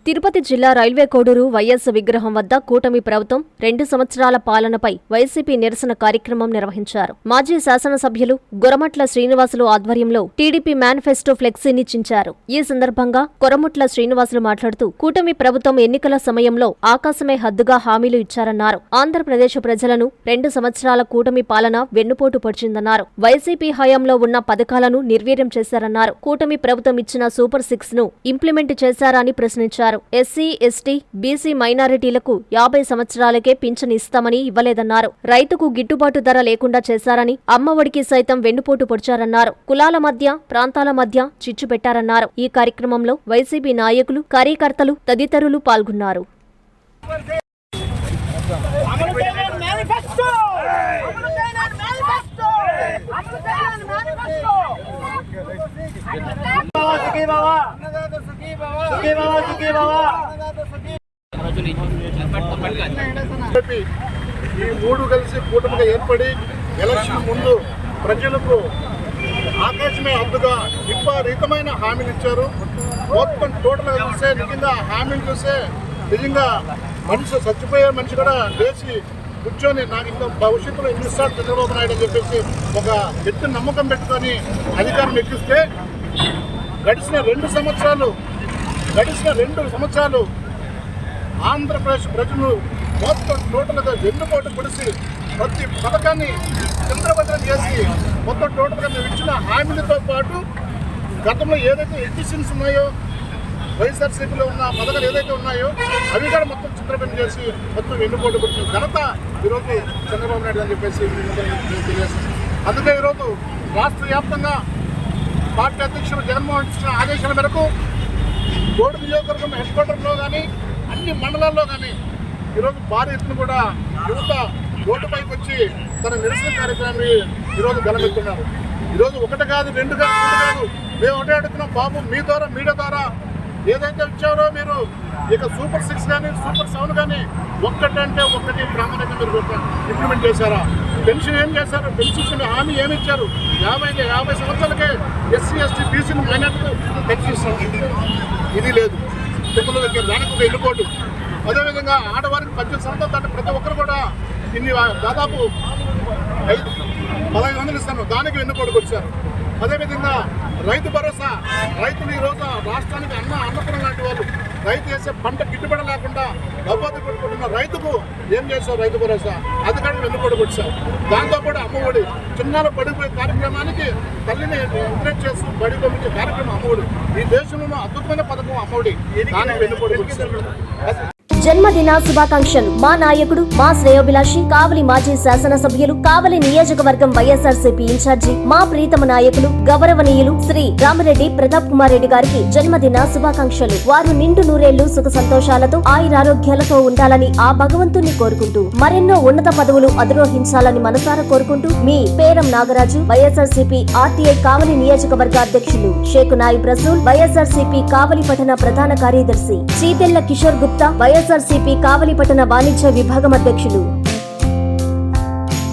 తిరుపతి జిల్లా railway Koduru YS విగ్రహం వద్ద కూటమి ప్రభుత్వం 2 సంవత్సరాల పాలనపై వైసీపీ నిరసన కార్యక్రమం నిర్వహించారు. మాజీ శాసనసభ్యులు గొరమట్ల శ్రీనివాసులు ఆధ్వర్యంలో టీడీపీ మేనిఫెస్టో ఫ్లెక్సీని చించారు. ఈ సందర్భంగా గొరమట్ల శ్రీనివాసులు మాట్లాడుతూ కూటమి ప్రభుత్వం ఎన్నికల సమయంలో ఆకాశమే హద్దుగా హామీలు ఇచ్చారన్నారు. ఆంధ్రప్రదేశ్ ప్రజలను 2 సంవత్సరాల కూటమి పాలన వెన్నుపోటు పొడిచిందన్నారు. వైసీపీ హయాంలో ఉన్న పథకాలను నిర్వీర్యం చేశారన్నారు. కూటమి ప్రభుత్వం ఇచ్చిన సూపర్ 6 ను ఇంప్లిమెంట్ చేశారని ప్రశ్నించారు. ఎస్సీ, ఎస్టీ, బీసీ మైనారిటీలకు 50 సంవత్సరాలకే పింఛన్ ఇస్తామని ఇవ్వలేదన్నారు. రైతుకు గిట్టుబాటు ధర లేకుండా చేశారని, అమ్మఒడికి సైతం వెన్నుపోటు పొడిచారన్నారు. కులాల మధ్య, ప్రాంతాల మధ్య చిచ్చు పెట్టారన్నారు. ఈ కార్యక్రమంలో వైసీపీ నాయకులు, కార్యకర్తలు తదితరులు పాల్గొన్నారు. ఈ మూడు కలిసి కూటమిగా ఏర్పడి ఎలక్షన్ ముందు ప్రజలకు ఆకాశమే హద్దుగా విపరీతమైన హామీలు ఇచ్చారు. మొత్తం టోటల్గా చూస్తే నిజంగా హామీలు చూస్తే నిజంగా మనిషి చచ్చిపోయే మనిషి కూడా లేచి కూర్చొని నాకు ఇంకా భవిష్యత్తులో ఇన్నిసార్లు చంద్రబాబు నాయుడు అని చెప్పేసి ఒక వ్యక్తి నమ్మకం పెట్టుకొని అధికారం ఎక్కిస్తే గడిచిన 2 సంవత్సరాలు ఆంధ్రప్రదేశ్ ప్రజలు మొత్తం టోటల్గా వెన్నుపోటు పొడిసి ప్రతి పథకాన్ని చంద్రభద్రం చేసి మొత్తం టోటల్గా మేము ఇచ్చిన హామీలతో పాటు గతంలో ఏదైతే ఎడిషన్స్ ఉన్నాయో వైఎస్ఆర్సీపీలో ఉన్న పథకాలు ఏదైతే ఉన్నాయో అవి కూడా మొత్తం చంద్రభద్రం చేసి మొత్తం వెన్నుపోటు పొడిచిన ఘనత ఈరోజు చంద్రబాబు నాయుడు అని చెప్పేసి తెలియజేస్తుంది. అందుకే ఈరోజు రాష్ట్ర వ్యాప్తంగా పార్టీ అధ్యక్షులు జగన్మోహన్ రెడ్డి ఇచ్చిన ఆదేశాల మేరకు కోడూరు నియోజకవర్గం హెడ్ క్వార్టర్లో కానీ అన్ని మండలాల్లో కానీ ఈరోజు భారీ ఎత్తున కూడా యువత రోడ్డుపైకి వచ్చి తన నిరసన కార్యక్రమాన్ని ఈరోజు గెలవెత్తున్నారు. ఈరోజు 1 కాదు 2 కాదు 3 కాదు మేము ఒకటే అడుగుతున్నాం, బాబు మీ ద్వారా మీడియా ద్వారా ఏదైతే ఇచ్చారో మీరు ఇక సూపర్ 6 కానీ సూపర్ 7 కానీ ఒక్కటంటే ఒక్కటి ప్రామాణికంగా మీరు ఇంప్లిమెంట్ చేశారా? పెన్షన్ ఏం చేశారు? పెన్షన్ హామీ ఏమి ఇచ్చారు? 50 సంవత్సరాలకే ఎస్సీ, ఎస్టీ, బీసీలు మైనార్టీలు పెన్షన్ ఇస్తారు. ఇది లేదు. తిరుమల దగ్గర దానికి ఒక ఎన్నుకోటు. అదేవిధంగా ఆడవారికి 18 సంవత్సరాలు దాటి ప్రతి ఒక్కరు కూడా ఇన్ని దాదాపు 1500 ఇస్తాను, దానికి వెన్నుపోటు వచ్చారు. అదేవిధంగా రైతు భరోసా, రైతులు ఈరోజు రాష్ట్రానికి అన్నపూర్ణ లాంటి వాళ్ళు రైతు చేసే పంట గిట్టుబడి లేకుండా డబ్బు పెట్టుకుంటున్న రైతుకు ఏం చేశారు? రైతు భరోసా అది కానీ వెన్నుపోటు వచ్చారు. దాంతోపాటు అమ్మఒడి, చిన్నాలు పడిపోయే కార్యక్రమానికి తల్లిని ఎంకరేజ్ చేస్తూ బడి పంపించే కార్యక్రమం అమ్మఒడి. ఈ దేశంలో అద్భుతమైన పథకం అమ్మఒడి, దానికి వెన్నుపోటు వచ్చారు. జన్మదిన శుభాకాంక్షలు. మా నాయకుడు, మా శ్రేయోభిలాషి, కావలి మాజీ శాసనసభ్యులు, కావలి నియోజకవర్గం వైఎస్ఆర్సీపీ ఇన్ఛార్జి, మా ప్రీతమ నాయకులు గౌరవనీయులు శ్రీ రామిరెడ్డి ప్రతాప్ కుమార్ రెడ్డి గారికి జన్మదిన శుభాకాంక్షలు. వారు నిండు నూరేళ్లు సుఖ సంతోషాలతో ఆయురారోగ్యాలతో ఉండాలని ఆ భగవంతుణ్ణి కోరుకుంటూ మరెన్నో ఉన్నత పదవులు అధిరోహించాలని మనసారా కోరుకుంటూ మీ పేరం నాగరాజు, వైఎస్ఆర్సీపీ ఆర్టీఐ కావలి నియోజకవర్గ అధ్యక్షులు షేక్ నాయిబ్ రసూల్, వైఎస్ఆర్సీపీ కావలి పట్టణ ప్రధాన కార్యదర్శి చీతెల్ల కిషోర్ గుప్తా, వైఎస్ఆర్సీపీ కావలి పట్టణ వాణిజ్య విభాగం అధ్యక్షులు